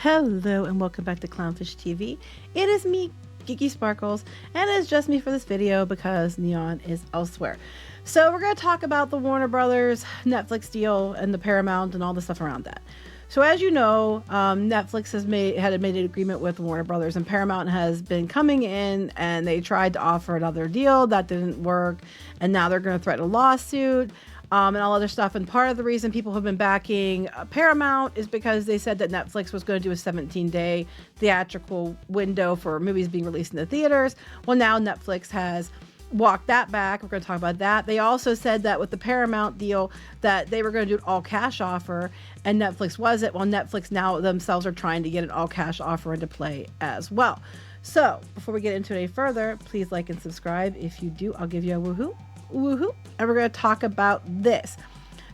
Hello and welcome back to CLOWNFISH TV. It is me, Geeky Sparkles, and it's just me for this video because Kneon is elsewhere. So we're going to talk about the Warner Brothers Netflix deal and the Paramount and all the stuff around that. So as you know, Netflix had made an agreement with Warner Brothers, and Paramount has been coming in and they tried to offer another deal that didn't work, and now they're going to threaten a lawsuit. And all other stuff. And part of the reason people have been backing Paramount is because they said that Netflix was going to do a 17-day theatrical window for movies being released in the theaters. Well, now Netflix has walked that back. We're going to talk about that. They also said that with the Paramount deal that they were going to do an all-cash offer, and Netflix wasn't. Well, Netflix now themselves are trying to get an all-cash offer into play as well. So before we get into it any further, please like and subscribe. If you do, I'll give you a woohoo. Woohoo. And we're going to talk about this.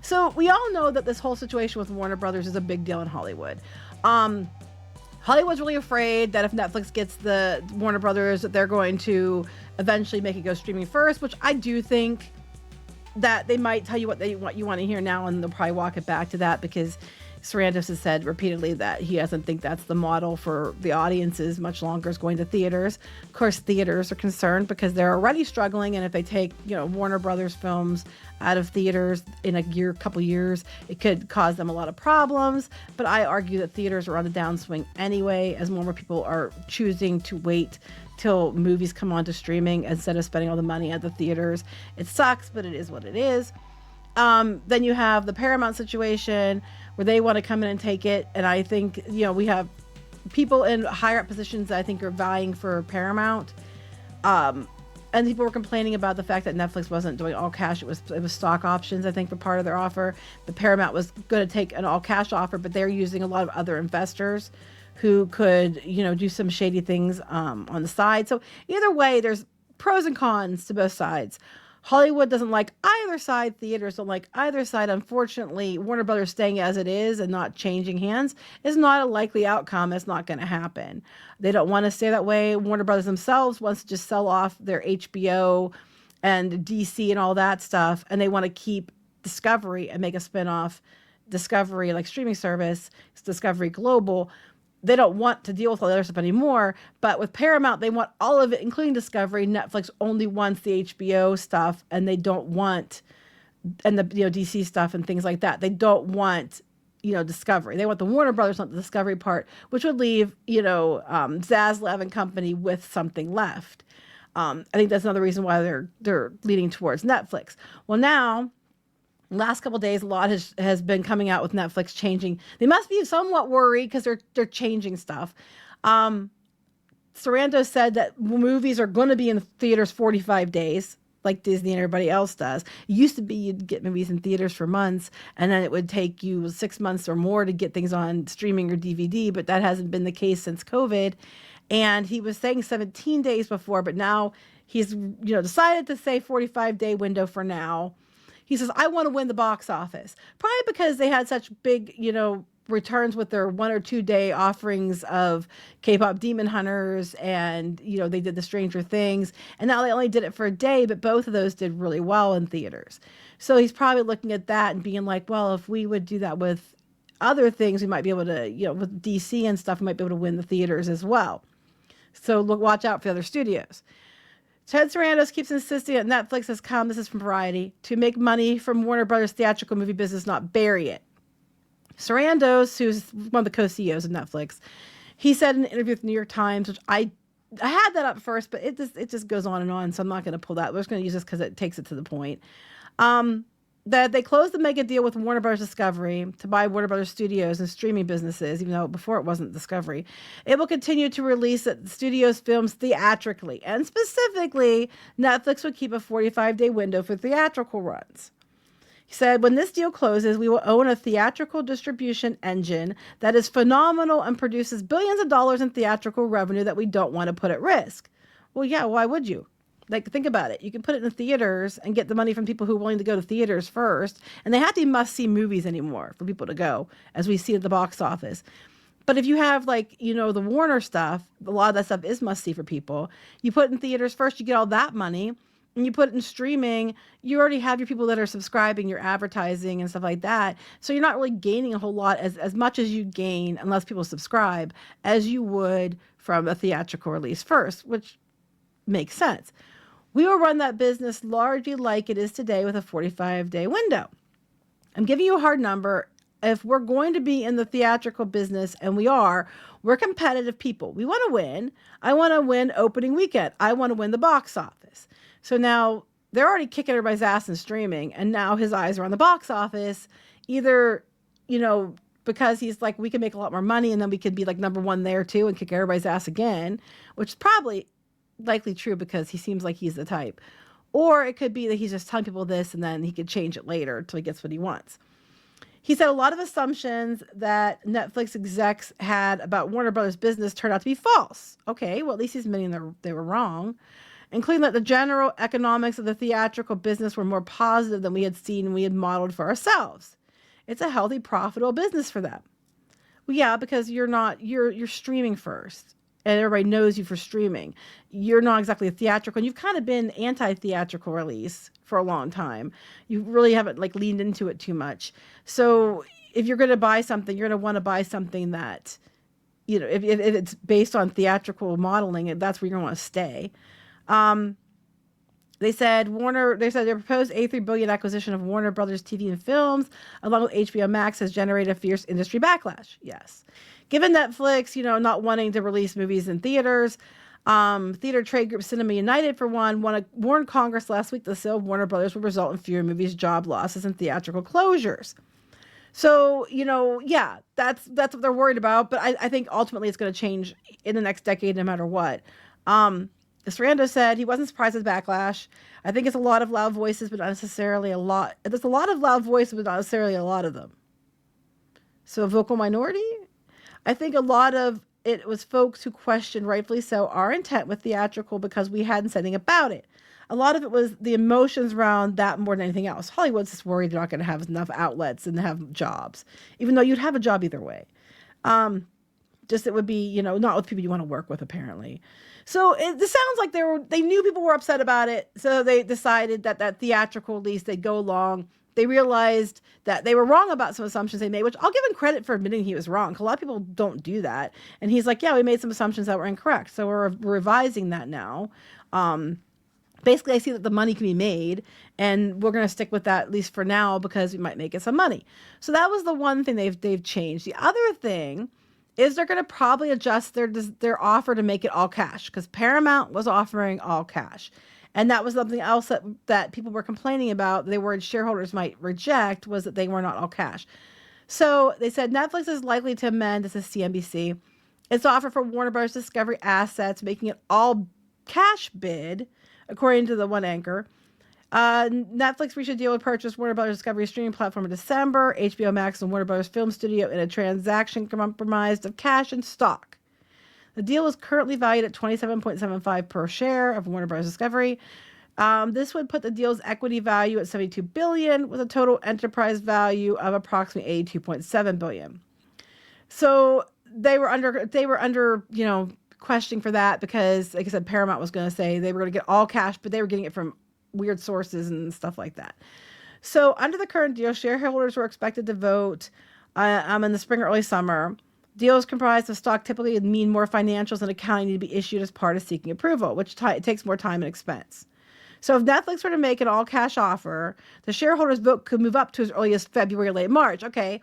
So we all know that this whole situation with Warner Brothers is a big deal in Hollywood. Hollywood's really afraid that if Netflix gets the Warner Brothers, that they're going to eventually make it go streaming first, which I do think that they might tell you what you want to hear now, and they'll probably walk it back to that because Sarandos has said repeatedly that he doesn't think that's the model for the audiences much longer is going to theaters. Of course, theaters are concerned because they're already struggling, and if they take, Warner Brothers films out of theaters in a couple years, it could cause them a lot of problems. But I argue that theaters are on the downswing anyway, as more people are choosing to wait till movies come onto streaming instead of spending all the money at the theaters. It sucks, but it is what it is. Then you have the Paramount situation where they want to come in and take it. And I think, we have people in higher up positions that I think are vying for Paramount. And people were complaining about the fact that Netflix wasn't doing all cash. It was stock options, I think, for part of their offer. The Paramount was going to take an all cash offer, but they're using a lot of other investors who could, do some shady things on the side. So either way, there's pros and cons to both sides. Hollywood doesn't like either side. Theaters don't like either side. Unfortunately, Warner Brothers staying as it is and not changing hands is not a likely outcome. It's not going to happen. They don't want to stay that way. Warner Brothers themselves wants to just sell off their HBO and DC and all that stuff, and they want to keep Discovery and make a spinoff Discovery, like streaming service, Discovery Global. They don't want to deal with all the other stuff anymore, but with Paramount, they want all of it, including Discovery. Netflix only wants the HBO stuff, and they don't want, and the DC stuff and things like that. They don't want, Discovery. They want the Warner Brothers, not the Discovery part, which would leave, Zaslav and company with something left. I think that's another reason why they're leaning towards Netflix. Well, now, last couple of days, a lot has been coming out with Netflix changing. They must be somewhat worried because they're changing stuff. Sarandos said that movies are going to be in theaters 45 days, like Disney and everybody else does. It used to be you'd get movies in theaters for months, and then it would take you 6 months or more to get things on streaming or DVD, but that hasn't been the case since COVID. And he was saying 17 days before, but now he's decided to say 45-day window for now. He says, I want to win the box office. Probably because they had such big, returns with their 1 or 2 day offerings of K-pop Demon Hunters, and, they did the Stranger Things. And now they only did it for a day, but both of those did really well in theaters. So he's probably looking at that and being like, well, if we would do that with other things, we might be able to, with DC and stuff, we might be able to win the theaters as well. So watch out for the other studios. Ted Sarandos keeps insisting that Netflix has come, this is from Variety, to make money from Warner Brothers' theatrical movie business, not bury it. Sarandos, who's one of the co-CEOs of Netflix, he said in an interview with the New York Times, which I had that up first, but it just goes on and on, so I'm not going to pull that. We're just going to use this because it takes it to the point. That they closed the mega deal with Warner Brothers Discovery to buy Warner Brothers Studios and streaming businesses, even though before it wasn't Discovery. It will continue to release the studio's films theatrically, and specifically, Netflix would keep a 45-day window for theatrical runs. He said, when this deal closes, we will own a theatrical distribution engine that is phenomenal and produces billions of dollars in theatrical revenue that we don't want to put at risk. Well, yeah, why would you? Like, think about it. You can put it in the theaters and get the money from people who are willing to go to theaters first. And they have to be must-see movies anymore for people to go, as we see at the box office. But if you have, the Warner stuff, a lot of that stuff is must-see for people. You put it in theaters first, you get all that money. and you put it in streaming, you already have your people that are subscribing, your advertising and stuff like that. So you're not really gaining a whole lot as much as you gain, unless people subscribe, as you would from a theatrical release first, which makes sense. We will run that business largely like it is today with a 45-day window. I'm giving you a hard number. If we're going to be in the theatrical business, and we're competitive people. We want to win. I want to win opening weekend. I want to win the box office. So now they're already kicking everybody's ass in streaming, and now his eyes are on the box office, either, because he's like, we can make a lot more money and then we could be like number one there too and kick everybody's ass again, which is probably likely true because he seems like he's the type. Or it could be that he's just telling people this and then he could change it later until he gets what he wants. He said a lot of assumptions that Netflix execs had about Warner Brothers business turned out to be false. Okay, well, at least he's admitting they were wrong, including that the general economics of the theatrical business were more positive than we had seen and we had modeled for ourselves. It's a healthy, profitable business for them. Well, yeah, because you're streaming first. And everybody knows you for streaming. You're not exactly a theatrical, and you've kind of been anti-theatrical release for a long time. You really haven't leaned into it too much. So if you're going to buy something, you're going to want to buy something that, if it's based on theatrical modeling, that's where you're going to want to stay. They said their proposed $83 billion acquisition of Warner Brothers TV and Films, along with HBO Max, has generated a fierce industry backlash. Yes. Given Netflix, not wanting to release movies in theaters, theater trade group Cinema United, for one, warned Congress last week the sale of Warner Brothers would result in fewer movies, job losses, and theatrical closures. So, yeah, that's what they're worried about. But I think ultimately it's going to change in the next decade, no matter what. Sarandos said he wasn't surprised at the backlash. I think it's a lot of loud voices, but not necessarily a lot. There's a lot of loud voices, but not necessarily a lot of them. So a vocal minority? I think a lot of it was folks who questioned, rightfully so, our intent with theatrical because we hadn't said anything about it. A lot of it was the emotions around that more than anything else. Hollywood's just worried they're not going to have enough outlets and have jobs, even though you'd have a job either way. Just it would be, not with people you want to work with, apparently. So this sounds like they knew people were upset about it, so they decided that theatrical release, they'd go along. They realized that they were wrong about some assumptions they made, which I'll give him credit for admitting he was wrong. A lot of people don't do that. And he's like, yeah, we made some assumptions that were incorrect. So we're revising that now. Basically, I see that the money can be made, and we're going to stick with that at least for now because we might make it some money. So that was the one thing they've changed. The other thing is they're going to probably adjust their offer to make it all cash, because Paramount was offering all cash. And that was something else that people were complaining about. They worried shareholders might reject, was that they were not all cash. So they said Netflix is likely to amend, this is CNBC, its offer for Warner Bros. Discovery assets, making it all cash bid, according to the one anchor. Netflix reached a deal to purchase Warner Bros. Discovery streaming platform in December, HBO Max and Warner Bros. Film Studio in a transaction comprised of cash and stock. The deal is currently valued at $27.75 per share of Warner Bros. Discovery. This would put the deal's equity value at $72 billion, with a total enterprise value of approximately $82.7 billion. So they were under questioning for that because, like I said, Paramount was going to say they were going to get all cash, but they were getting it from weird sources and stuff like that. So under the current deal, shareholders were expected to vote in the spring or early summer. Deals comprised of stock typically mean more financials and accounting need to be issued as part of seeking approval, which it takes more time and expense. So if Netflix were to make an all-cash offer, the shareholders' vote could move up to as early as February or late March. Okay,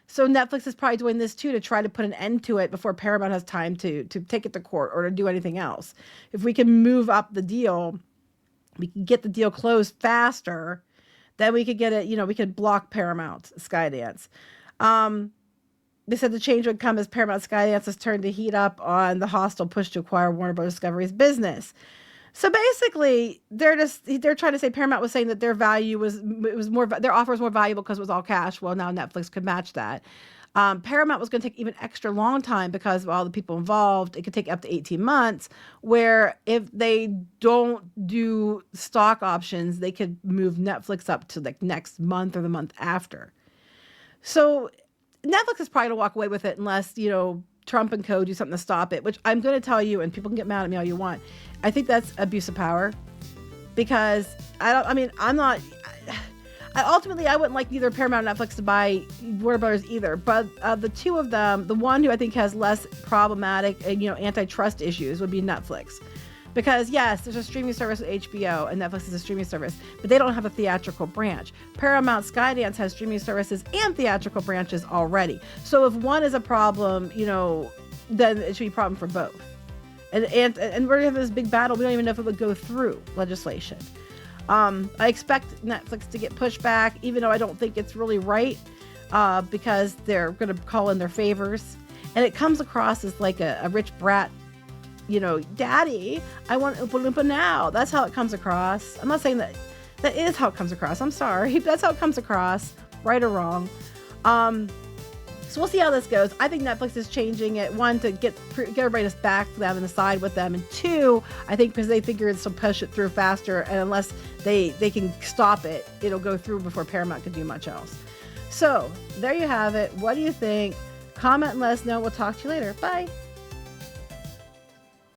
so Netflix is probably doing this too to try to put an end to it before Paramount has time to take it to court or to do anything else. If we can move up the deal, we can get the deal closed faster, then we could get it, we could block Paramount, Skydance. They said the change would come as Paramount Skydance has turned to heat up on the hostile push to acquire Warner Bros. Discovery's business. So basically, they're trying to say Paramount was saying that their offer was more valuable because it was all cash. Well, now Netflix could match that. Paramount was going to take even extra long time because of all the people involved. It could take up to 18 months, where if they don't do stock options, they could move Netflix up to next month or the month after. So Netflix is probably going to walk away with it unless, Trump and co do something to stop it, which I'm going to tell you, and people can get mad at me all you want. I think that's abuse of power. because ultimately, I wouldn't like neither Paramount or Netflix to buy Warner Brothers either. But the two of them, the one who I think has less problematic, antitrust issues would be Netflix. Because yes, there's a streaming service with HBO, and Netflix is a streaming service, but they don't have a theatrical branch. Paramount Skydance has streaming services and theatrical branches already. So if one is a problem, then it should be a problem for both. And we're gonna have this big battle. We don't even know if it would go through legislation. I expect Netflix to get pushed back, even though I don't think it's really right, because they're going to call in their favors. And it comes across as like a rich brat, daddy, I want Oompa Loompa now. That's how it comes across. I'm not saying that is how it comes across. I'm sorry. That's how it comes across, right or wrong. So we'll see how this goes. I think Netflix is changing it, one, to get everybody to back them and side with them, and two, I think because they figure it's to push it through faster, and unless they can stop it, it'll go through before Paramount can do much else. So there you have it. What do you think? Comment and let us know. We'll talk to you later. Bye.